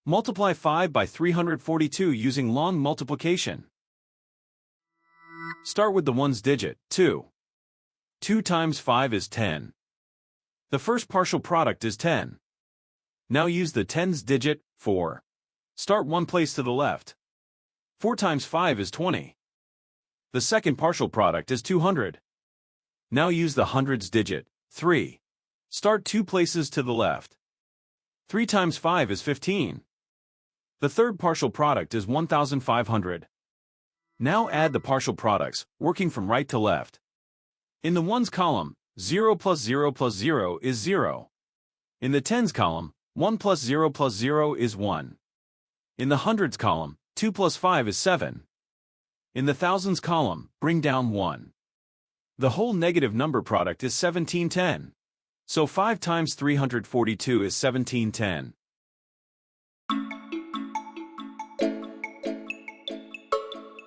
Multiply 5 by 342 using long multiplication. Start with the ones digit, 2. 2 times 5 is 10. The first partial product is 10. Now use the tens digit, 4. Start one place to the left. 4 times 5 is 20. The second partial product is 200. Now use the hundreds digit, 3. Start two places to the left. 3 times 5 is 15. The third partial product is 1,500. Now add the partial products, working from right to left. In the ones column, 0 plus 0 plus 0 is 0. In the tens column, 1 plus 0 plus 0 is 1. In the hundreds column, 2 plus 5 is 7. In the thousands column, bring down 1. The whole negative number product is 1710. So 5 times 342 is 1710.